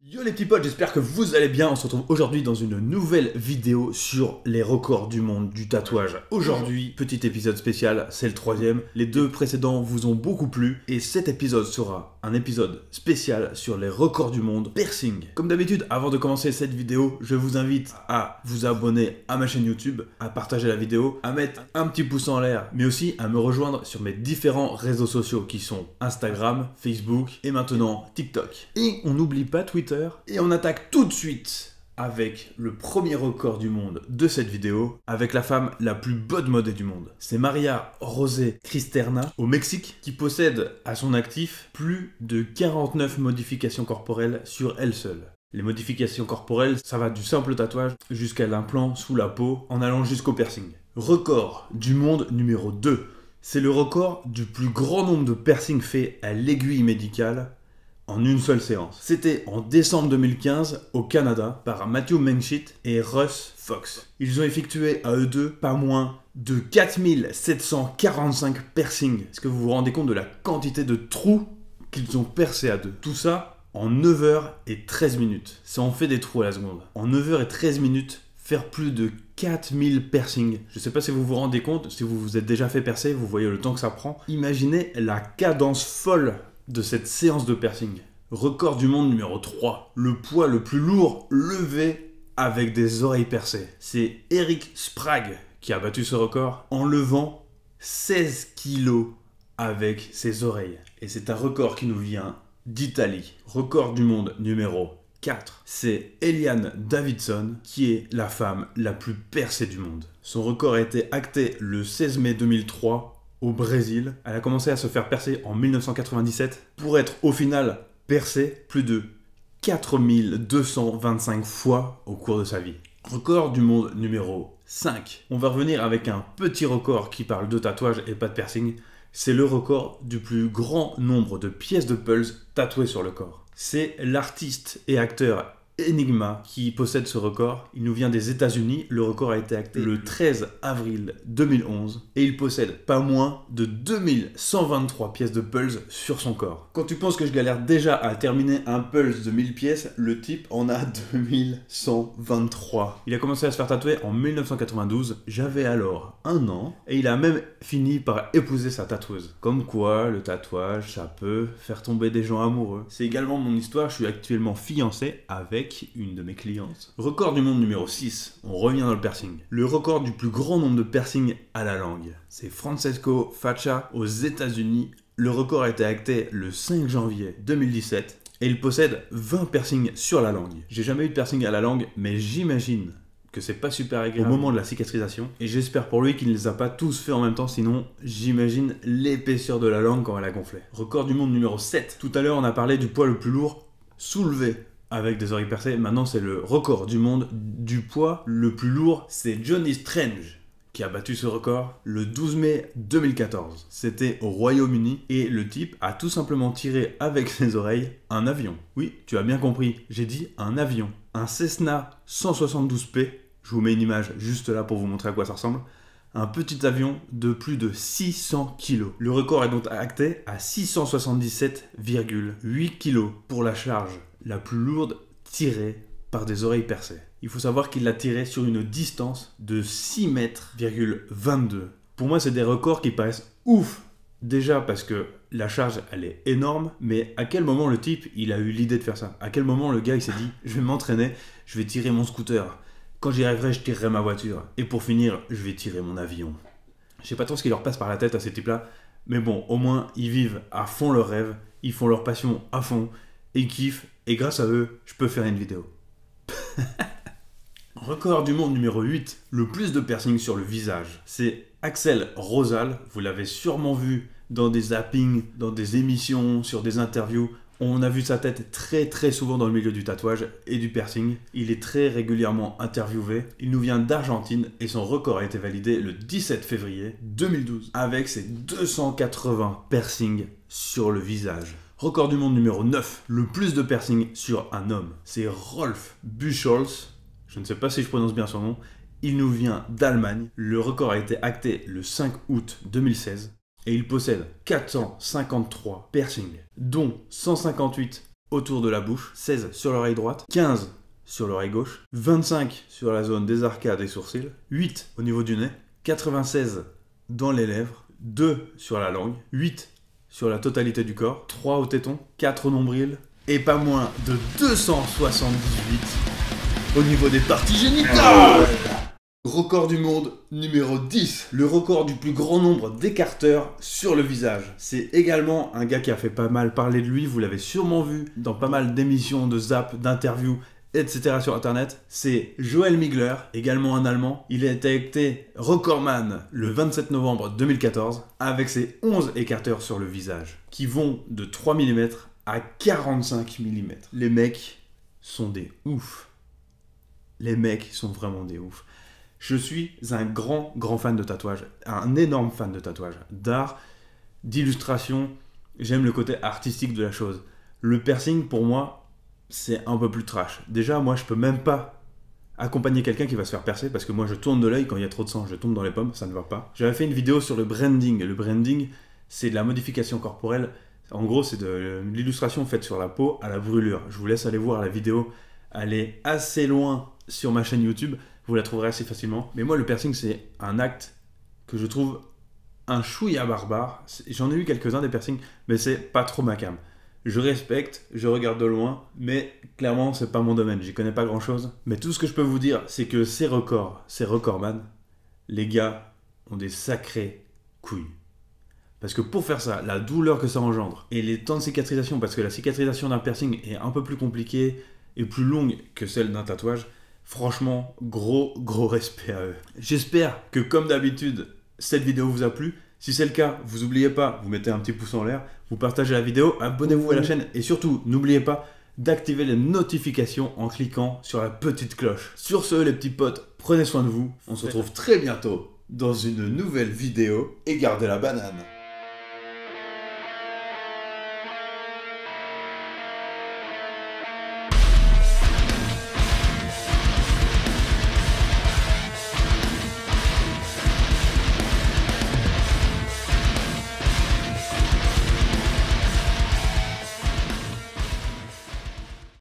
Yo les petits potes, j'espère que vous allez bien. On se retrouve aujourd'hui dans une nouvelle vidéo sur les records du monde du tatouage. Aujourd'hui, petit épisode spécial, c'est le troisième. Les deux précédents vous ont beaucoup plu et cet épisode sera un épisode spécial sur les records du monde piercing. Comme d'habitude, avant de commencer cette vidéo, je vous invite à vous abonner à ma chaîne YouTube, à partager la vidéo, à mettre un petit pouce en l'air, mais aussi à me rejoindre sur mes différents réseaux sociaux qui sont Instagram, Facebook et maintenant TikTok. Et on n'oublie pas Twitter. Et on attaque tout de suite avec le premier record du monde de cette vidéo, avec la femme la plus body modée du monde. C'est Maria José Cristerna, au Mexique, qui possède à son actif plus de 49 modifications corporelles sur elle seule. Les modifications corporelles, ça va du simple tatouage jusqu'à l'implant sous la peau, en allant jusqu'au piercing. Record du monde numéro 2. C'est le record du plus grand nombre de piercings faits à l'aiguille médicale en une seule séance. C'était en décembre 2015 au Canada par Matthew Mengsheet et Russ Fox. Ils ont effectué à eux deux pas moins de 4745 piercings. Est-ce que vous vous rendez compte de la quantité de trous qu'ils ont percés à deux? Tout ça en 9 h et 13 minutes. Ça en fait des trous à la seconde. En 9 h et 13 minutes, faire plus de 4000 piercings. Je ne sais pas si vous vous rendez compte, si vous vous êtes déjà fait percer, vous voyez le temps que ça prend. Imaginez la cadence folle de cette séance de piercing. Record du monde numéro 3. Le poids le plus lourd levé avec des oreilles percées. C'est Eric Sprague qui a battu ce record en levant 16 kilos avec ses oreilles. Et c'est un record qui nous vient d'Italie. Record du monde numéro 4. C'est Eliane Davidson qui est la femme la plus percée du monde. Son record a été acté le 16 mai 2003 au Brésil. Elle a commencé à se faire percer en 1997 pour être au final percée plus de 4225 fois au cours de sa vie. Record du monde numéro 5. On va revenir avec un petit record qui parle de tatouage et pas de piercing. C'est le record du plus grand nombre de pièces de pulse tatouées sur le corps. C'est l'artiste et acteur Enigma qui possède ce record. Il nous vient des États-Unis. Le record a été acté le 13 avril 2011 et il possède pas moins de 2123 pièces de pulse sur son corps. Quand tu penses que je galère déjà à terminer un pulse de 1000 pièces, le type en a 2123. Il a commencé à se faire tatouer en 1992. J'avais alors 1 an et il a même fini par épouser sa tatoueuse. Comme quoi, le tatouage, ça peut faire tomber des gens amoureux. C'est également mon histoire. Je suis actuellement fiancé avec une de mes clientes. Record du monde numéro 6. On revient dans le piercing. Le record du plus grand nombre de piercings à la langue. C'est Francesco Faccia aux États-Unis. Le record a été acté le 5 janvier 2017 et il possède 20 piercings sur la langue. J'ai jamais eu de piercing à la langue, mais j'imagine que c'est pas super agréable au moment de la cicatrisation. Et j'espère pour lui qu'il ne les a pas tous fait en même temps, sinon j'imagine l'épaisseur de la langue quand elle a gonflé. Record du monde numéro 7. Tout à l'heure on a parlé du poids le plus lourd soulevé avec des oreilles percées. Maintenant c'est le record du monde du poids le plus lourd. C'est Johnny Strange qui a battu ce record le 12 mai 2014. C'était au Royaume-Uni et le type a tout simplement tiré avec ses oreilles un avion. Oui, tu as bien compris, j'ai dit un avion. Un Cessna 172P, je vous mets une image juste là pour vous montrer à quoi ça ressemble. Un petit avion de plus de 600 kg. Le record est donc acté à 677,8 kg pour la charge la plus lourde tirée par des oreilles percées. Il faut savoir qu'il l'a tiré sur une distance de 6 mètres, 22. Pour moi, c'est des records qui paraissent ouf. Déjà parce que la charge, elle est énorme, mais à quel moment le type, il a eu l'idée de faire ça? À quel moment le gars, il s'est dit, je vais m'entraîner, je vais tirer mon scooter. Quand j'y arriverai, je tirerai ma voiture. Et pour finir, je vais tirer mon avion. Je sais pas trop ce qui leur passe par la tête à ces types-là, mais bon, au moins, ils vivent à fond leur rêve, ils font leur passion à fond, et ils kiffent, et grâce à eux, je peux faire une vidéo. Record du monde numéro 8, le plus de piercings sur le visage. C'est Axel Rosal, vous l'avez sûrement vu dans des zappings, dans des émissions, sur des interviews. On a vu sa tête très souvent dans le milieu du tatouage et du piercing. Il est très régulièrement interviewé. Il nous vient d'Argentine et son record a été validé le 17 février 2012 avec ses 280 piercings sur le visage. Record du monde numéro 9, le plus de piercings sur un homme. C'est Rolf Buchholz. Je ne sais pas si je prononce bien son nom. Il nous vient d'Allemagne. Le record a été acté le 5 août 2016. Et il possède 453 piercings, dont 158 autour de la bouche, 16 sur l'oreille droite, 15 sur l'oreille gauche, 25 sur la zone des arcades et sourcils, 8 au niveau du nez, 96 dans les lèvres, 2 sur la langue, 8 sur la totalité du corps, 3 au téton, 4 au nombril, et pas moins de 278 au niveau des parties génitales. Record du monde numéro 10, le record du plus grand nombre d'écarteurs sur le visage. C'est également un gars qui a fait pas mal parler de lui, vous l'avez sûrement vu dans pas mal d'émissions, de zap, d'interviews, etc. sur internet. C'est Joel Migler, également un Allemand. Il a été recordman le 27 novembre 2014 avec ses 11 écarteurs sur le visage qui vont de 3 mm à 45 mm. Les mecs sont des oufs. Les mecs sont vraiment des oufs. Je suis un grand fan de tatouage, un énorme fan de tatouage, d'art, d'illustration. J'aime le côté artistique de la chose. Le piercing, pour moi, c'est un peu plus trash. Déjà, moi, je peux même pas accompagner quelqu'un qui va se faire percer parce que moi, je tourne de l'œil quand il y a trop de sang, je tombe dans les pommes, ça ne va pas. J'avais fait une vidéo sur le branding. Le branding, c'est de la modification corporelle. En gros, c'est de l'illustration faite sur la peau à la brûlure. Je vous laisse aller voir la vidéo. Elle est assez loin sur ma chaîne YouTube. Vous la trouverez assez facilement. Mais moi, le piercing, c'est un acte que je trouve un chouïa barbare. J'en ai eu quelques-uns des piercings, mais c'est pas trop ma came. Je respecte, je regarde de loin, mais clairement, c'est pas mon domaine. J'y connais pas grand-chose. Mais tout ce que je peux vous dire, c'est que ces recordman, les gars ont des sacrées couilles. Parce que pour faire ça, la douleur que ça engendre et les temps de cicatrisation, parce que la cicatrisation d'un piercing est un peu plus compliquée et plus longue que celle d'un tatouage, franchement, gros respect à eux. J'espère que comme d'habitude, cette vidéo vous a plu. Si c'est le cas, vous n'oubliez pas, vous mettez un petit pouce en l'air, vous partagez la vidéo, abonnez-vous à la chaîne et surtout, n'oubliez pas d'activer les notifications en cliquant sur la petite cloche. Sur ce, les petits potes, prenez soin de vous. On se retrouve très bientôt dans une nouvelle vidéo et gardez la banane.